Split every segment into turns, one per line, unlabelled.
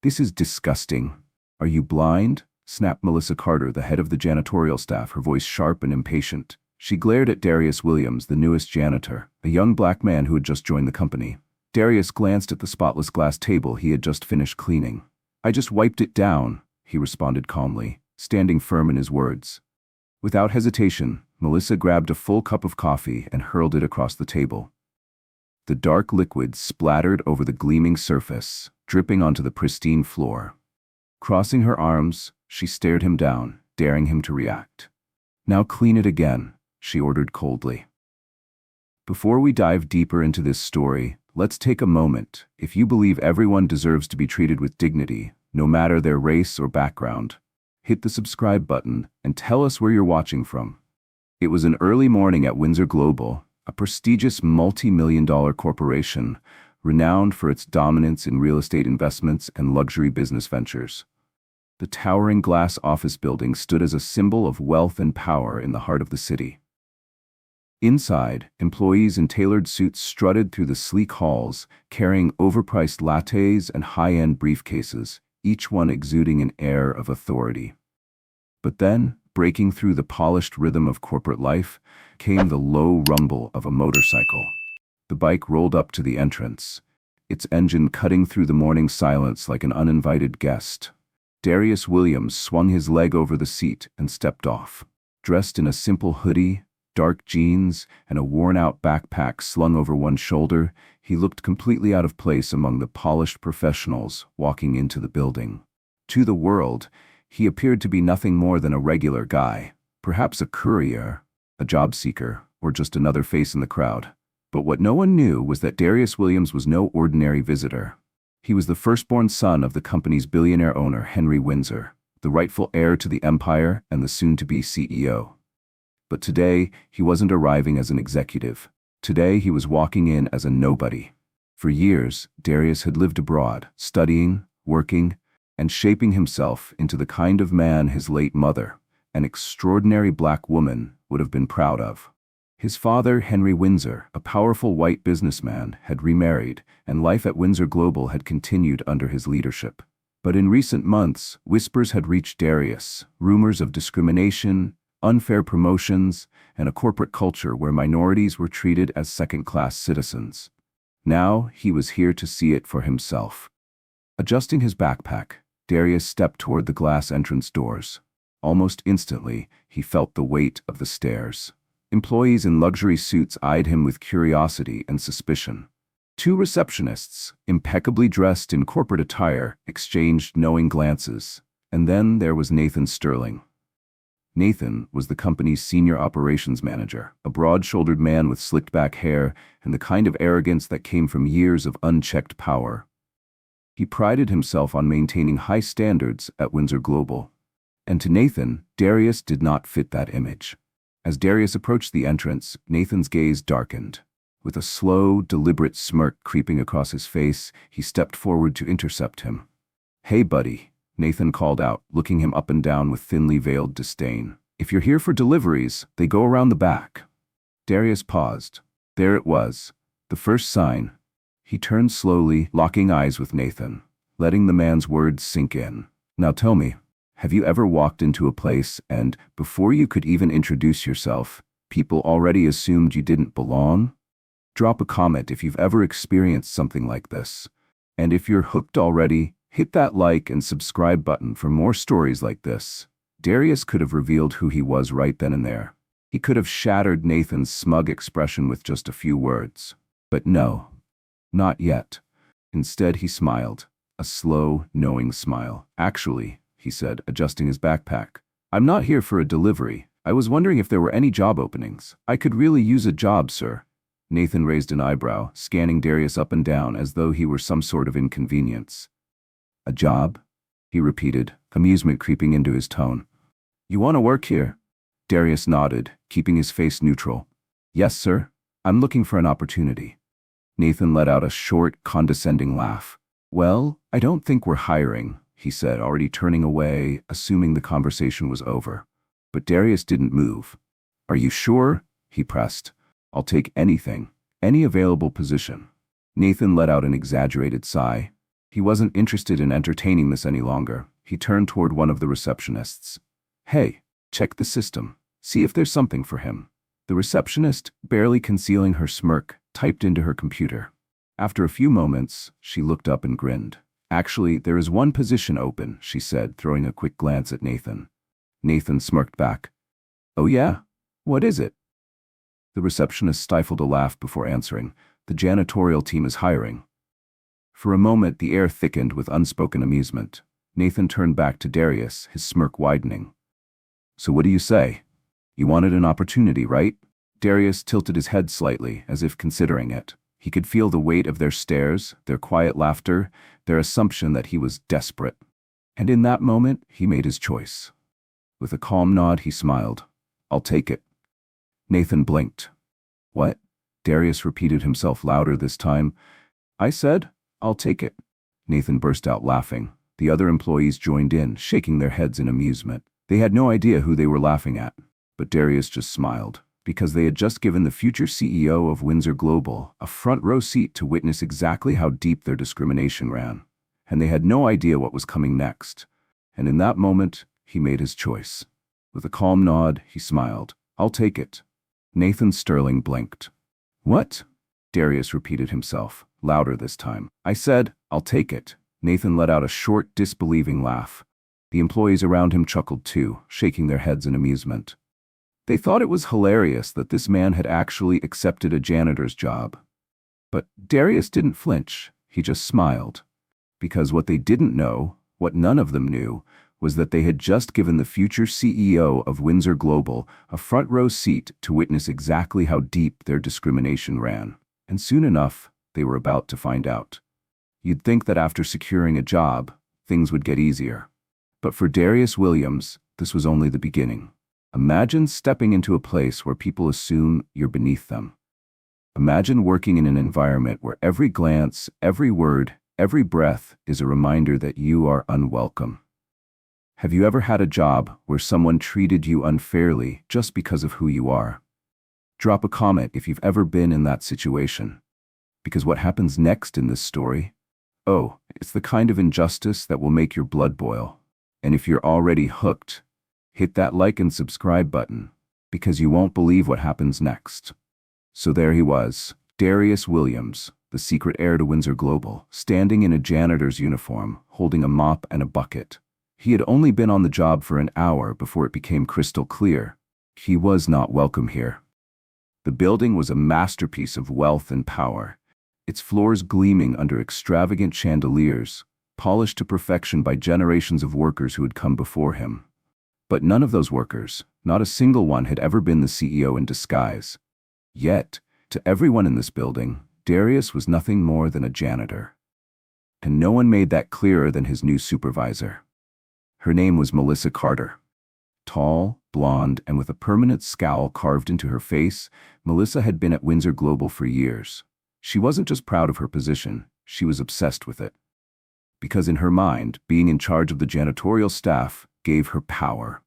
"This is disgusting. Are you blind?" snapped Melissa Carter, the head of the janitorial staff, her voice sharp and impatient. She glared at Darius Williams, the newest janitor, a young black man who had just joined the company. Darius glanced at the spotless glass table he had just finished cleaning. "I just wiped it down," he responded calmly, standing firm in his words. Without hesitation, Melissa grabbed a full cup of coffee and hurled it across the table. The dark liquid splattered over the gleaming surface, dripping onto the pristine floor. Crossing her arms, she stared him down, daring him to react. "Now clean it again," she ordered coldly. Before we dive deeper into this story, let's take a moment. If you believe everyone deserves to be treated with dignity, no matter their race or background, hit the subscribe button and tell us where you're watching from. It was an early morning at Windsor Global, a prestigious multi-million-dollar corporation renowned for its dominance in real estate investments and luxury business ventures. The towering glass office building stood as a symbol of wealth and power in the heart of the city. Inside, employees in tailored suits strutted through the sleek halls, carrying overpriced lattes and high-end briefcases, each one exuding an air of authority. But then, breaking through the polished rhythm of corporate life, came the low rumble of a motorcycle. The bike rolled up to the entrance, its engine cutting through the morning silence like an uninvited guest. Darius Williams swung his leg over the seat and stepped off. Dressed in a simple hoodie, dark jeans, and a worn-out backpack slung over one shoulder, he looked completely out of place among the polished professionals walking into the building. To the world, he appeared to be nothing more than a regular guy, perhaps a courier, a job seeker, or just another face in the crowd. But what no one knew was that Darius Williams was no ordinary visitor. He was the firstborn son of the company's billionaire owner, Henry Windsor, the rightful heir to the empire and the soon-to-be CEO. But today, he wasn't arriving as an executive. Today, he was walking in as a nobody. For years, Darius had lived abroad, studying, working, and shaping himself into the kind of man his late mother, an extraordinary black woman, would have been proud of. His father, Henry Windsor, a powerful white businessman, had remarried, and life at Windsor Global had continued under his leadership. But in recent months, whispers had reached Darius, rumors of discrimination, unfair promotions, and a corporate culture where minorities were treated as second-class citizens. Now, he was here to see it for himself. Adjusting his backpack, Darius stepped toward the glass entrance doors. Almost instantly, he felt the weight of the stairs. Employees in luxury suits eyed him with curiosity and suspicion. Two receptionists, impeccably dressed in corporate attire, exchanged knowing glances. And then there was Nathan Sterling. Nathan was the company's senior operations manager, a broad-shouldered man with slicked-back hair and the kind of arrogance that came from years of unchecked power. He prided himself on maintaining high standards at Windsor Global. And to Nathan, Darius did not fit that image. As Darius approached the entrance, Nathan's gaze darkened. With a slow, deliberate smirk creeping across his face, he stepped forward to intercept him. "Hey, buddy," Nathan called out, looking him up and down with thinly veiled disdain. "If you're here for deliveries, they go around the back." Darius paused. There it was, the first sign. He turned slowly, locking eyes with Nathan, letting the man's words sink in. "Now tell me, have you ever walked into a place and, before you could even introduce yourself, people already assumed you didn't belong? Drop a comment if you've ever experienced something like this. And if you're hooked already, hit that like and subscribe button for more stories like this." Darius could have revealed who he was right then and there. He could have shattered Nathan's smug expression with just a few words. But no, not yet. Instead, he smiled, a slow, knowing smile. "Actually," he said, adjusting his backpack, "I'm not here for a delivery. I was wondering if there were any job openings. I could really use a job, sir." Nathan raised an eyebrow, scanning Darius up and down as though he were some sort of inconvenience. "A job?" he repeated, amusement creeping into his tone. "You want to work here?" Darius nodded, keeping his face neutral. "Yes, sir. I'm looking for an opportunity." Nathan let out a short, condescending laugh. "Well, I don't think we're hiring," he said, already turning away, assuming the conversation was over. But Darius didn't move. "Are you sure?" he pressed. "I'll take anything, any available position." Nathan let out an exaggerated sigh. He wasn't interested in entertaining this any longer. He turned toward one of the receptionists. "Hey, check the system. See if there's something for him." The receptionist, barely concealing her smirk, typed into her computer. After a few moments, she looked up and grinned. "Actually, there is one position open," she said, throwing a quick glance at Nathan. Nathan smirked back. "Oh yeah? What is it?" The receptionist stifled a laugh before answering. "The janitorial team is hiring." For a moment, the air thickened with unspoken amusement. Nathan turned back to Darius, his smirk widening. "So what do you say? You wanted an opportunity, right?" Darius tilted his head slightly, as if considering it. He could feel the weight of their stares, their quiet laughter, their assumption that he was desperate. And in that moment, he made his choice. With a calm nod, he smiled. "I'll take it." Nathan blinked. "What?" Darius repeated himself louder this time. "I said, I'll take it." Nathan burst out laughing. The other employees joined in, shaking their heads in amusement. They had no idea who they were laughing at, but Darius just smiled, because they had just given the future CEO of Windsor Global a front-row seat to witness exactly how deep their discrimination ran. And they had no idea what was coming next. And in that moment, he made his choice. With a calm nod, he smiled. "I'll take it." Nathan Sterling blinked. "What?" Darius repeated himself, louder this time. "I said, I'll take it." Nathan let out a short, disbelieving laugh. The employees around him chuckled too, shaking their heads in amusement. They thought it was hilarious that this man had actually accepted a janitor's job. But Darius didn't flinch, he just smiled. Because what they didn't know, what none of them knew, was that they had just given the future CEO of Windsor Global a front-row seat to witness exactly how deep their discrimination ran. And soon enough, they were about to find out. You'd think that after securing a job, things would get easier. But for Darius Williams, this was only the beginning. Imagine stepping into a place where people assume you're beneath them. Imagine working in an environment where every glance, every word, every breath is a reminder that you are unwelcome. Have you ever had a job where someone treated you unfairly just because of who you are? Drop a comment if you've ever been in that situation. Because what happens next in this story? Oh, it's the kind of injustice that will make your blood boil. And if you're already hooked, hit that like and subscribe button, because you won't believe what happens next. So there he was, Darius Williams, the secret heir to Windsor Global, standing in a janitor's uniform, holding a mop and a bucket. He had only been on the job for an hour before it became crystal clear. He was not welcome here. The building was a masterpiece of wealth and power, its floors gleaming under extravagant chandeliers, polished to perfection by generations of workers who had come before him. But none of those workers, not a single one, had ever been the CEO in disguise. Yet, to everyone in this building, Darius was nothing more than a janitor. And no one made that clearer than his new supervisor. Her name was Melissa Carter. Tall, blonde, and with a permanent scowl carved into her face, Melissa had been at Windsor Global for years. She wasn't just proud of her position, she was obsessed with it. Because in her mind, being in charge of the janitorial staff gave her power.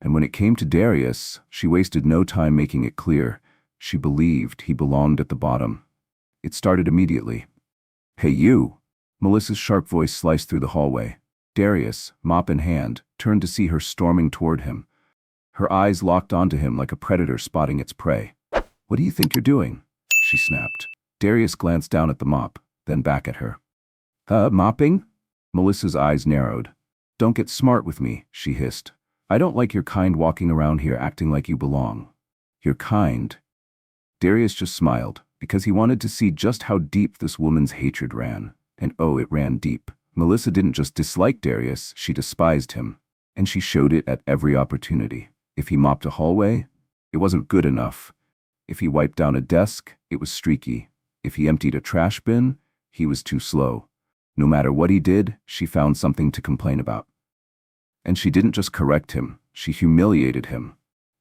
And when it came to Darius, she wasted no time making it clear. She believed he belonged at the bottom. It started immediately. "Hey you!" Melissa's sharp voice sliced through the hallway. Darius, mop in hand, turned to see her storming toward him. Her eyes locked onto him like a predator spotting its prey. "What do you think you're doing?" she snapped. Darius glanced down at the mop, then back at her. Mopping?" Melissa's eyes narrowed. "Don't get smart with me," she hissed. "I don't like your kind walking around here acting like you belong." "Your kind?" Darius just smiled, because he wanted to see just how deep this woman's hatred ran. And oh, it ran deep. Melissa didn't just dislike Darius, she despised him. And she showed it at every opportunity. If he mopped a hallway, it wasn't good enough. If he wiped down a desk, it was streaky. If he emptied a trash bin, he was too slow. No matter what he did, she found something to complain about. And she didn't just correct him, she humiliated him.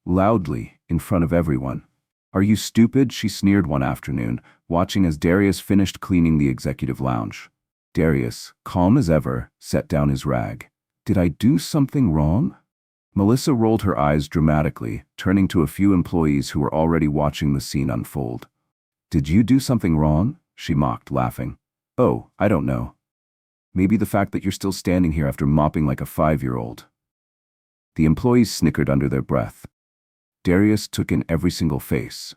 Loudly, in front of everyone. "Are you stupid?" she sneered one afternoon, watching as Darius finished cleaning the executive lounge. Darius, calm as ever, set down his rag. "Did I do something wrong?" Melissa rolled her eyes dramatically, turning to a few employees who were already watching the scene unfold. "Did you do something wrong?" she mocked, laughing. "Oh, I don't know." Maybe the fact that you're still standing here after mopping like a 5-year-old. The employees snickered under their breath. Darius took in every single face.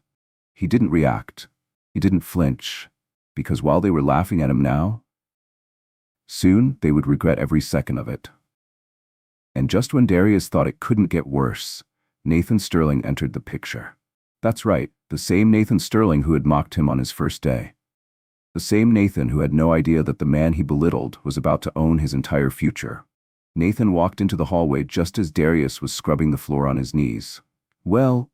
He didn't react. He didn't flinch. Because while they were laughing at him now, soon they would regret every second of it. And just when Darius thought it couldn't get worse, Nathan Sterling entered the picture. That's right, the same Nathan Sterling who had mocked him on his first day. The same Nathan who had no idea that the man he belittled was about to own his entire future. Nathan walked into the hallway just as Darius was scrubbing the floor on his knees. Well,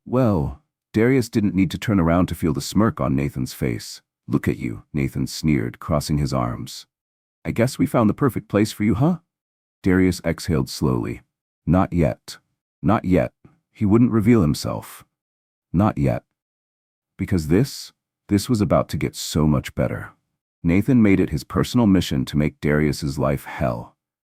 Darius didn't need to turn around to feel the smirk on Nathan's face. Look at you, Nathan sneered, crossing his arms. I guess we found the perfect place for you, huh? Darius exhaled slowly. Not yet. Not yet. He wouldn't reveal himself. Not yet. Because this was about to get so much better. Nathan made it his personal mission to make Darius's life hell.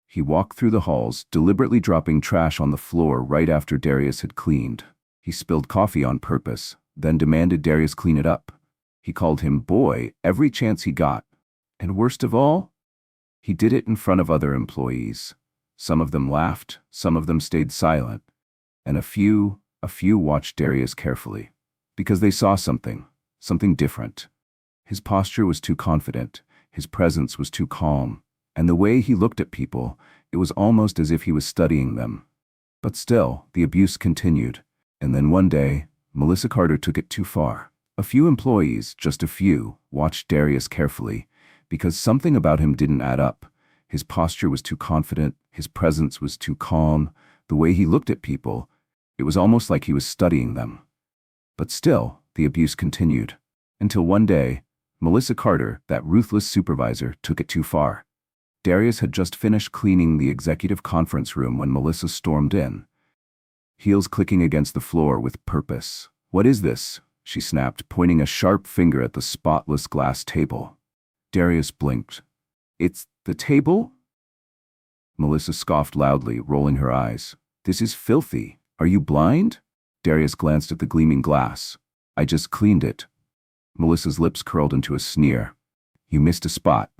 He walked through the halls, deliberately dropping trash on the floor right after Darius had cleaned. He spilled coffee on purpose, then demanded Darius clean it up. He called him boy every chance he got. And worst of all, he did it in front of other employees. Some of them laughed, some of them stayed silent, and a few watched Darius carefully. Because they saw something different. His posture was too confident, his presence was too calm, and the way he looked at people, it was almost as if he was studying them. But still, the abuse continued, and then one day, Melissa Carter took it too far. A few employees, just a few, watched Darius carefully, because something about him didn't add up. His posture was too confident, his presence was too calm, the way he looked at people, it was almost like he was studying them. But still, the abuse continued. Until one day, Melissa Carter, that ruthless supervisor, took it too far. Darius had just finished cleaning the executive conference room when Melissa stormed in, heels clicking against the floor with purpose. What is this? She snapped, pointing a sharp finger at the spotless glass table. Darius blinked. It's the table? Melissa scoffed loudly, rolling her eyes. This is filthy. Are you blind? Darius glanced at the gleaming glass. I just cleaned it. Melissa's lips curled into a sneer. You missed a spot.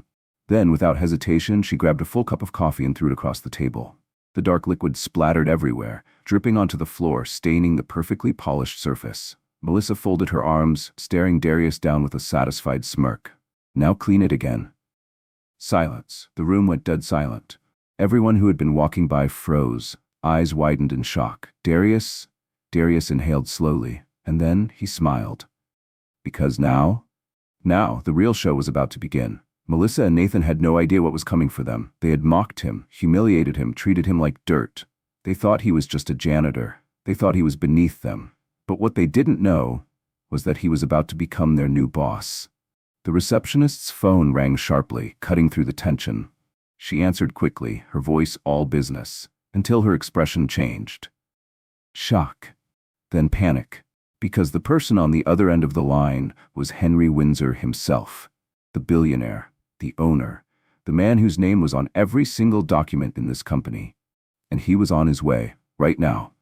Then, without hesitation, she grabbed a full cup of coffee and threw it across the table. The dark liquid splattered everywhere, dripping onto the floor, staining the perfectly polished surface. Melissa folded her arms, staring Darius down with a satisfied smirk. Now clean it again. Silence. The room went dead silent. Everyone who had been walking by froze, eyes widened in shock. Darius inhaled slowly, and then he smiled. Because now the real show was about to begin. Melissa and Nathan had no idea what was coming for them. They had mocked him, humiliated him, treated him like dirt. They thought he was just a janitor. They thought he was beneath them. But what they didn't know was that he was about to become their new boss. The receptionist's phone rang sharply, cutting through the tension. She answered quickly, her voice all business, until her expression changed. Shock, then panic, because the person on the other end of the line was Henry Windsor himself, the billionaire, the owner, the man whose name was on every single document in this company. And he was on his way, right now.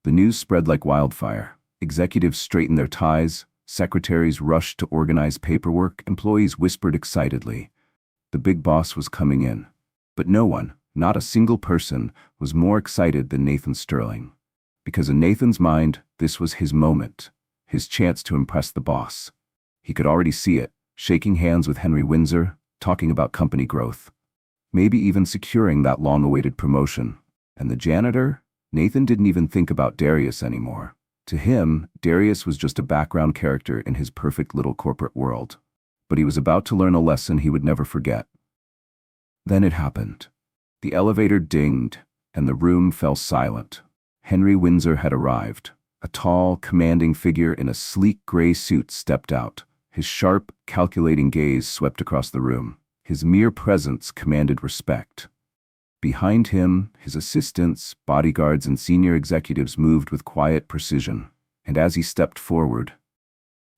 The news spread like wildfire. Executives straightened their ties, secretaries rushed to organize paperwork, employees whispered excitedly. The big boss was coming in. But no one, not a single person, was more excited than Nathan Sterling. Because in Nathan's mind, this was his moment, his chance to impress the boss. He could already see it, shaking hands with Henry Windsor, talking about company growth. Maybe even securing that long-awaited promotion. And the janitor? Nathan didn't even think about Darius anymore. To him, Darius was just a background character in his perfect little corporate world. But he was about to learn a lesson he would never forget. Then it happened. The elevator dinged, and the room fell silent. Henry Windsor had arrived. A tall, commanding figure in a sleek gray suit stepped out. His sharp, calculating gaze swept across the room. His mere presence commanded respect. Behind him, his assistants, bodyguards, and senior executives moved with quiet precision. And as he stepped forward,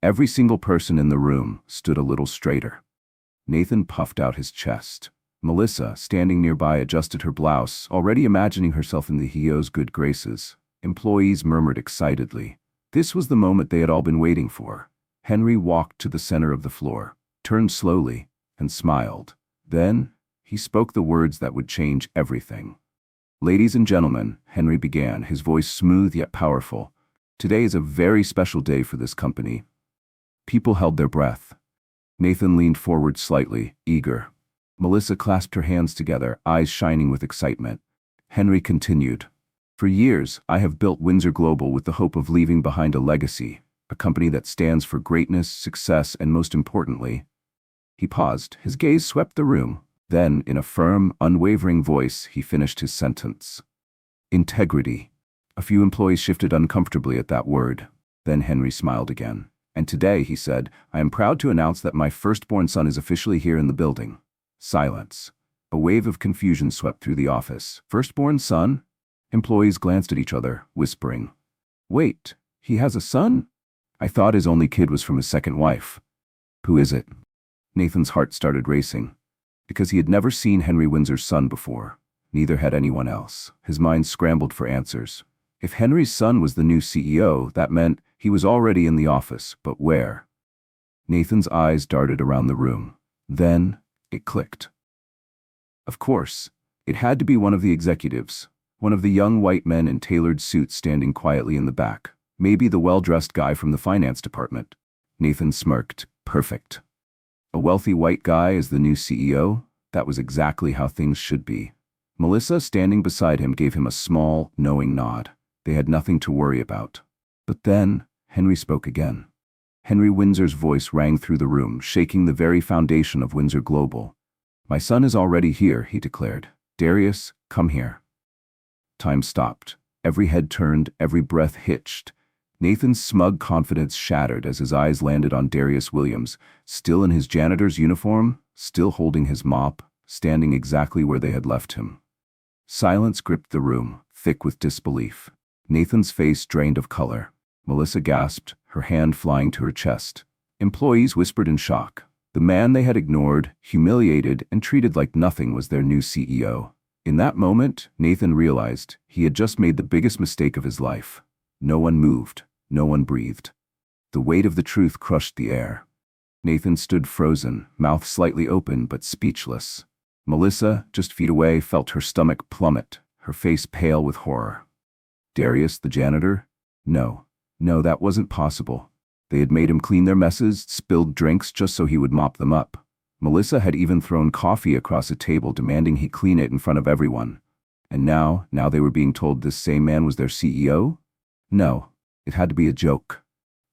every single person in the room stood a little straighter. Nathan puffed out his chest. Melissa, standing nearby, adjusted her blouse, already imagining herself in the HEO's good graces. Employees murmured excitedly. This was the moment they had all been waiting for. Henry walked to the center of the floor, turned slowly, and smiled. Then, He spoke the words that would change everything. "Ladies and gentlemen," Henry began, his voice smooth yet powerful, "today is a very special day for this company." People held their breath. Nathan leaned forward slightly, eager. Melissa clasped her hands together, eyes shining with excitement. Henry continued, "For years, I have built Windsor Global with the hope of leaving behind a legacy, a company that stands for greatness, success, and most importantly—" He paused, his gaze swept the room. Then, in a firm, unwavering voice, he finished his sentence. "Integrity." A few employees shifted uncomfortably at that word. Then Henry smiled again. "And today," he said, "I am proud to announce that my firstborn son is officially here in the building." Silence. A wave of confusion swept through the office. "Firstborn son?" Employees glanced at each other, whispering. "Wait, he has a son? I thought his only kid was from his second wife." "Who is it?" Nathan's heart started racing. Because he had never seen Henry Windsor's son before. Neither had anyone else. His mind scrambled for answers. If Henry's son was the new CEO, that meant he was already in the office, but where? Nathan's eyes darted around the room. Then, it clicked. Of course, it had to be one of the executives, one of the young white men in tailored suits standing quietly in the back, maybe the well-dressed guy from the finance department. Nathan smirked. Perfect. A wealthy white guy as the new CEO? That was exactly how things should be. Melissa, standing beside him, gave him a small, knowing nod. They had nothing to worry about. But then, Henry spoke again. Henry Windsor's voice rang through the room, shaking the very foundation of Windsor Global. "My son is already here," he declared. "Darius, come here." Time stopped. Every head turned, every breath hitched. Nathan's smug confidence shattered as his eyes landed on Darius Williams, still in his janitor's uniform, still holding his mop, standing exactly where they had left him. Silence gripped the room, thick with disbelief. Nathan's face drained of color. Melissa gasped, her hand flying to her chest. Employees whispered in shock. The man they had ignored, humiliated, and treated like nothing was their new CEO. In that moment, Nathan realized he had just made the biggest mistake of his life. No one moved. No one breathed. The weight of the truth crushed the air. Nathan stood frozen, mouth slightly open but speechless. Melissa, just feet away, felt her stomach plummet, her face pale with horror. Darius, the janitor? No, that wasn't possible. They had made him clean their messes, spilled drinks just so he would mop them up. Melissa had even thrown coffee across a table, demanding he clean it in front of everyone. And now they were being told this same man was their CEO? No. It had to be a joke.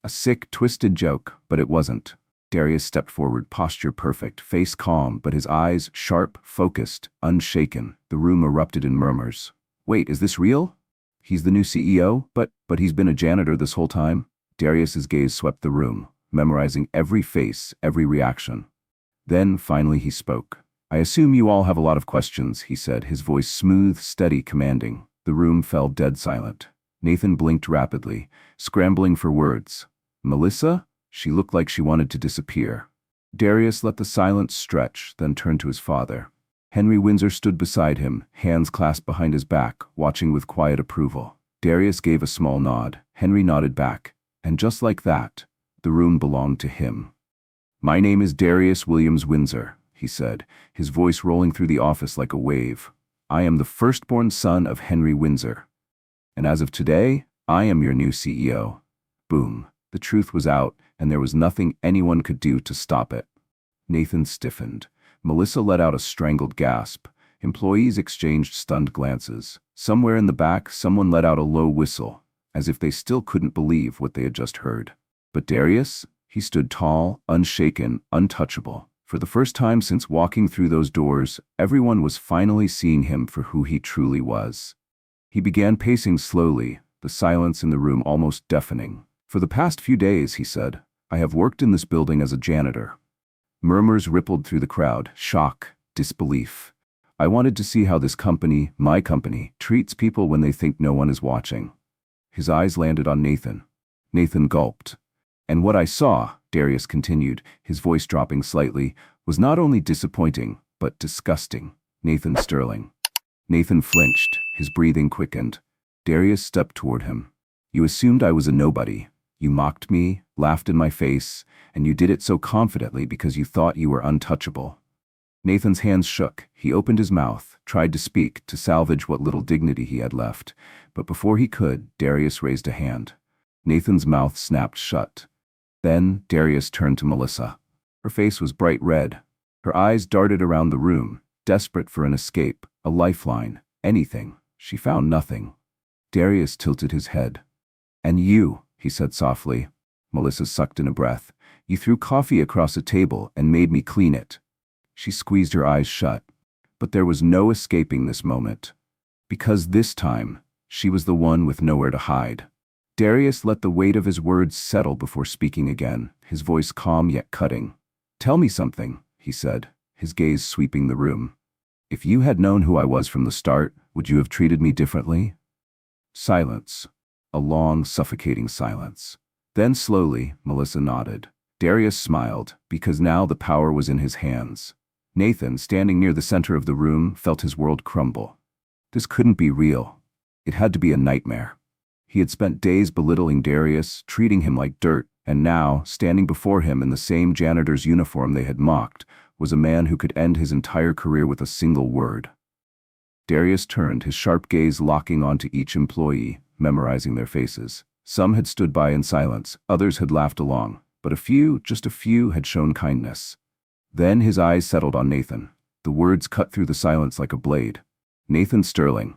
A sick, twisted joke, but it wasn't. Darius stepped forward, posture perfect, face calm, but his eyes sharp, focused, unshaken. The room erupted in murmurs. "Wait, is this real? He's the new CEO? But he's been a janitor this whole time?" Darius's gaze swept the room, memorizing every face, every reaction. Then, finally, he spoke. "I assume you all have a lot of questions," he said, his voice smooth, steady, commanding. The room fell dead silent. Nathan blinked rapidly, scrambling for words. "Melissa?" She looked like she wanted to disappear. Darius let the silence stretch, then turned to his father. Henry Windsor stood beside him, hands clasped behind his back, watching with quiet approval. Darius gave a small nod. Henry nodded back. And just like that, the room belonged to him. "My name is Darius Williams Windsor," he said, his voice rolling through the office like a wave. "I am the firstborn son of Henry Windsor. And as of today, I am your new CEO." Boom. The truth was out, and there was nothing anyone could do to stop it. Nathan stiffened. Melissa let out a strangled gasp. Employees exchanged stunned glances. Somewhere in the back, someone let out a low whistle, as if they still couldn't believe what they had just heard. But Darius? He stood tall, unshaken, untouchable. For the first time since walking through those doors, everyone was finally seeing him for who he truly was. He began pacing slowly, the silence in the room almost deafening. "For the past few days," he said, "I have worked in this building as a janitor." Murmurs rippled through the crowd, shock, disbelief. "I wanted to see how this company, my company, treats people when they think no one is watching." His eyes landed on Nathan. Nathan gulped. "And what I saw," Darius continued, his voice dropping slightly, "was not only disappointing, but disgusting." Nathan Sterling. Nathan flinched, his breathing quickened. Darius stepped toward him. "You assumed I was a nobody. You mocked me, laughed in my face, and you did it so confidently because you thought you were untouchable." Nathan's hands shook. He opened his mouth, tried to speak, to salvage what little dignity he had left. But before he could, Darius raised a hand. Nathan's mouth snapped shut. Then Darius turned to Melissa. Her face was bright red. Her eyes darted around the room, desperate for an escape, a lifeline, anything. She found nothing. Darius tilted his head. "And you," he said softly. Melissa sucked in a breath. "You threw coffee across a table and made me clean it." She squeezed her eyes shut. But there was no escaping this moment. Because this time, she was the one with nowhere to hide. Darius let the weight of his words settle before speaking again, his voice calm yet cutting. "Tell me something," he said, his gaze sweeping the room. "If you had known who I was from the start, would you have treated me differently?" Silence. A long, suffocating silence. Then slowly, Melissa nodded. Darius smiled, because now the power was in his hands. Nathan, standing near the center of the room, felt his world crumble. This couldn't be real. It had to be a nightmare. He had spent days belittling Darius, treating him like dirt, and now, standing before him in the same janitor's uniform they had mocked, was a man who could end his entire career with a single word. Darius turned, his sharp gaze locking onto each employee, memorizing their faces. Some had stood by in silence, others had laughed along, but a few, just a few, had shown kindness. Then his eyes settled on Nathan. The words cut through the silence like a blade. "Nathan Sterling."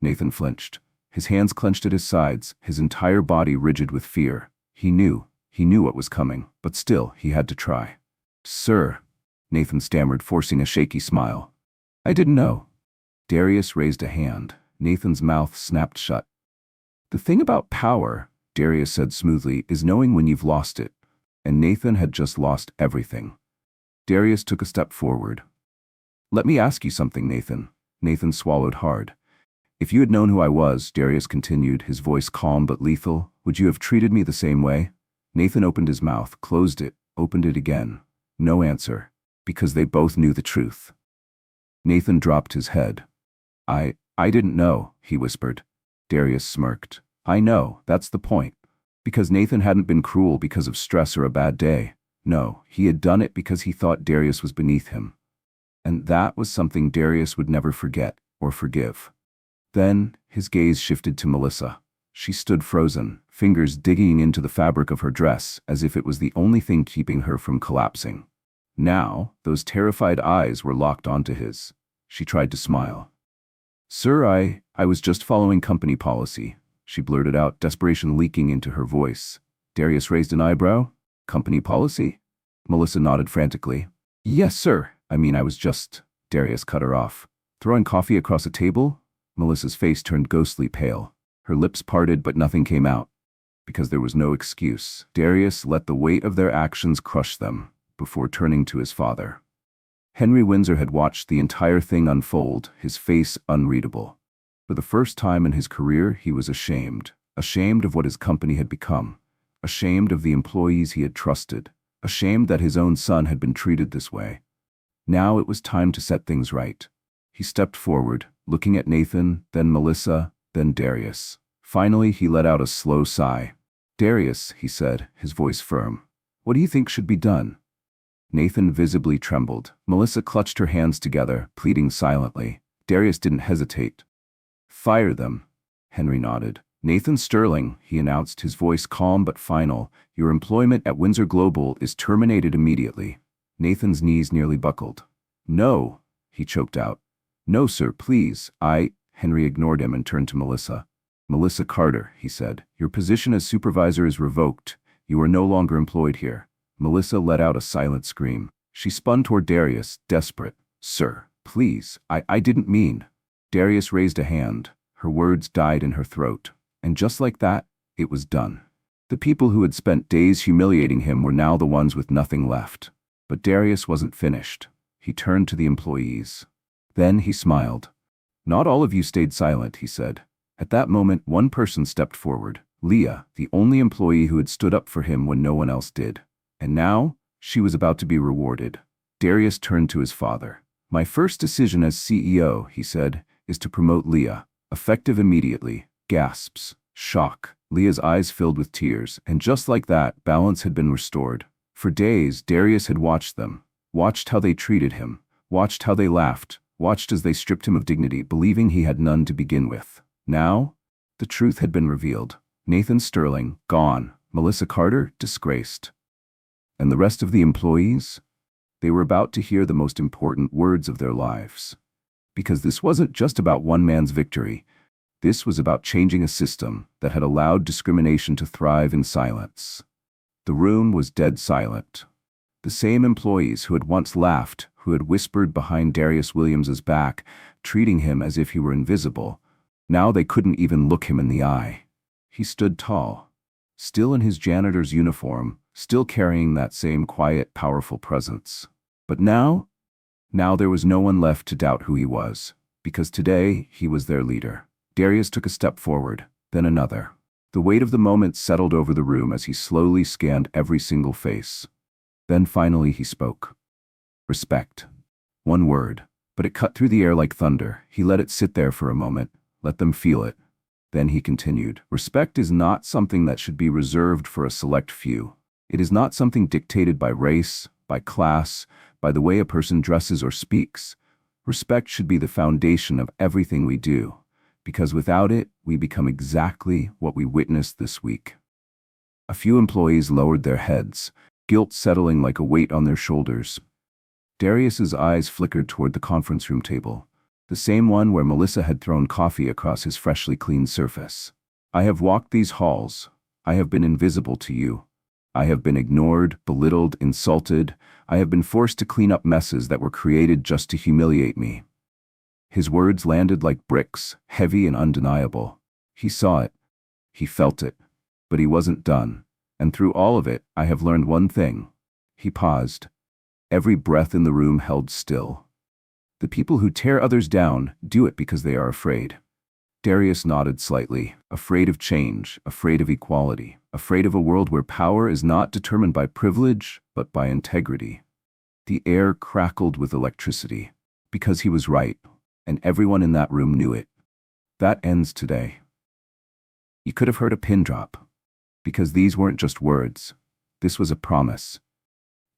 Nathan flinched. His hands clenched at his sides, his entire body rigid with fear. He knew what was coming, but still, he had to try. "Sir," Nathan stammered, forcing a shaky smile. "I didn't know." Darius raised a hand. Nathan's mouth snapped shut. "The thing about power," Darius said smoothly, "is knowing when you've lost it." And Nathan had just lost everything. Darius took a step forward. "Let me ask you something, Nathan." Nathan swallowed hard. "If you had known who I was," Darius continued, his voice calm but lethal, "would you have treated me the same way?" Nathan opened his mouth, closed it, opened it again. No answer, because they both knew the truth. Nathan dropped his head. I didn't know," he whispered. Darius smirked. "I know, that's the point." Because Nathan hadn't been cruel because of stress or a bad day. No, he had done it because he thought Darius was beneath him. And that was something Darius would never forget or forgive. Then, his gaze shifted to Melissa. She stood frozen, fingers digging into the fabric of her dress as if it was the only thing keeping her from collapsing. Now, those terrified eyes were locked onto his. She tried to smile. "Sir, I was just following company policy," she blurted out, desperation leaking into her voice. Darius raised an eyebrow. "Company policy?" Melissa nodded frantically. "Yes, sir. I was just..." Darius cut her off. "Throwing coffee across a table?" Melissa's face turned ghostly pale. Her lips parted, but nothing came out. Because there was no excuse. Darius let the weight of their actions crush them, before turning to his father. Henry Windsor had watched the entire thing unfold, his face unreadable. For the first time in his career, he was ashamed. Ashamed of what his company had become. Ashamed of the employees he had trusted. Ashamed that his own son had been treated this way. Now it was time to set things right. He stepped forward, looking at Nathan, then Melissa, then Darius. Finally, he let out a slow sigh. "Darius," he said, his voice firm, "what do you think should be done?" Nathan visibly trembled. Melissa clutched her hands together, pleading silently. Darius didn't hesitate. "Fire them." Henry nodded. "Nathan Sterling," he announced, his voice calm but final, "your employment at Windsor Global is terminated immediately." Nathan's knees nearly buckled. "No," he choked out. "No, sir, please, Henry ignored him and turned to Melissa. "Melissa Carter," he said, "your position as supervisor is revoked. You are no longer employed here." Melissa let out a silent scream. She spun toward Darius, desperate. "Sir, please, I didn't mean." Darius raised a hand. Her words died in her throat. And just like that, it was done. The people who had spent days humiliating him were now the ones with nothing left. But Darius wasn't finished. He turned to the employees. Then he smiled. "Not all of you stayed silent," he said. At that moment, one person stepped forward. Leah, the only employee who had stood up for him when no one else did. And now, she was about to be rewarded. Darius turned to his father. "My first decision as CEO," he said, "is to promote Leah. Effective immediately." Gasps. Shock. Leah's eyes filled with tears, and just like that, balance had been restored. For days, Darius had watched them. Watched how they treated him. watched how they laughed, watched as they stripped him of dignity, believing he had none to begin with. Now, the truth had been revealed. Nathan Sterling, gone. Melissa Carter, disgraced. And the rest of the employees? They were about to hear the most important words of their lives. Because this wasn't just about one man's victory. This was about changing a system that had allowed discrimination to thrive in silence. The room was dead silent. The same employees who had once laughed, who had whispered behind Darius Williams's back, treating him as if he were invisible, now they couldn't even look him in the eye. He stood tall, still in his janitor's uniform, still carrying that same quiet, powerful presence. But now there was no one left to doubt who he was, because today he was their leader. Darius took a step forward, then another. The weight of the moment settled over the room as he slowly scanned every single face. Then finally he spoke. Respect. One word, but it cut through the air like thunder. He let it sit there for a moment, let them feel it. Then he continued. Respect is not something that should be reserved for a select few. It is not something dictated by race, by class, by the way a person dresses or speaks. Respect should be the foundation of everything we do, because without it, we become exactly what we witnessed this week. A few employees lowered their heads, guilt settling like a weight on their shoulders. Darius's eyes flickered toward the conference room table, the same one where Melissa had thrown coffee across his freshly cleaned surface. I have walked these halls. I have been invisible to you. I have been ignored, belittled, insulted. I have been forced to clean up messes that were created just to humiliate me. His words landed like bricks, heavy and undeniable. He saw it. He felt it. But he wasn't done. And through all of it, I have learned one thing. He paused. Every breath in the room held still. The people who tear others down do it because they are afraid. Darius nodded slightly, afraid of change, afraid of equality, afraid of a world where power is not determined by privilege, but by integrity. The air crackled with electricity, because he was right, and everyone in that room knew it. That ends today. You could have heard a pin drop, because these weren't just words. This was a promise.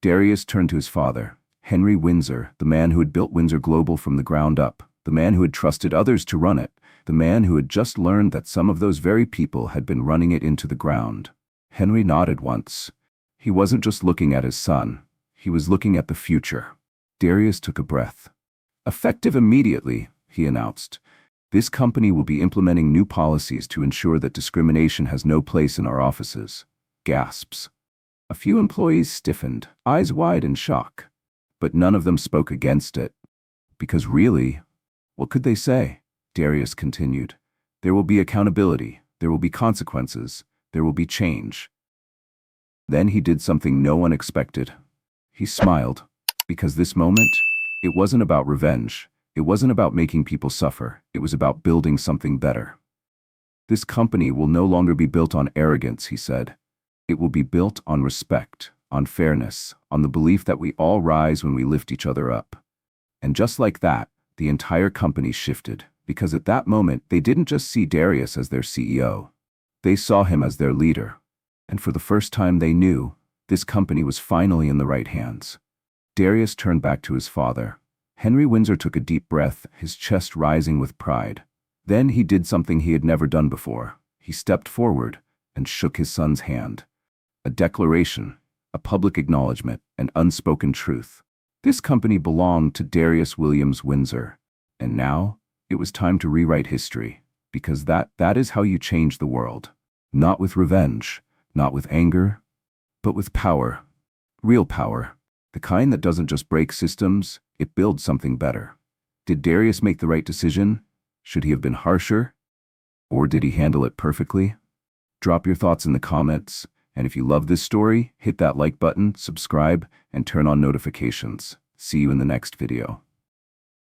Darius turned to his father, Henry Windsor, the man who had built Windsor Global from the ground up, the man who had trusted others to run it, the man who had just learned that some of those very people had been running it into the ground. Henry nodded once. He wasn't just looking at his son. He was looking at the future. Darius took a breath. Effective immediately, he announced. This company will be implementing new policies to ensure that discrimination has no place in our offices. Gasps. A few employees stiffened, eyes wide in shock. But none of them spoke against it. Because really, what could they say? Darius continued. There will be accountability. There will be consequences. There will be change. Then he did something no one expected. He smiled. Because this moment, it wasn't about revenge. It wasn't about making people suffer. It was about building something better. This company will no longer be built on arrogance, he said. It will be built on respect, on fairness, on the belief that we all rise when we lift each other up. And just like that, the entire company shifted, because at that moment, they didn't just see Darius as their CEO. They saw him as their leader. And for the first time they knew, this company was finally in the right hands. Darius turned back to his father. Henry Windsor took a deep breath, his chest rising with pride. Then he did something he had never done before. He stepped forward and shook his son's hand. A declaration, a public acknowledgement, an unspoken truth. This company belonged to Darius Williams Windsor. And now, it was time to rewrite history, because that is how you change the world. Not with revenge, not with anger, but with power. Real power. The kind that doesn't just break systems, it builds something better. Did Darius make the right decision? Should he have been harsher? Or did he handle it perfectly? Drop your thoughts in the comments, and if you love this story, hit that like button, subscribe, and turn on notifications. See you in the next video.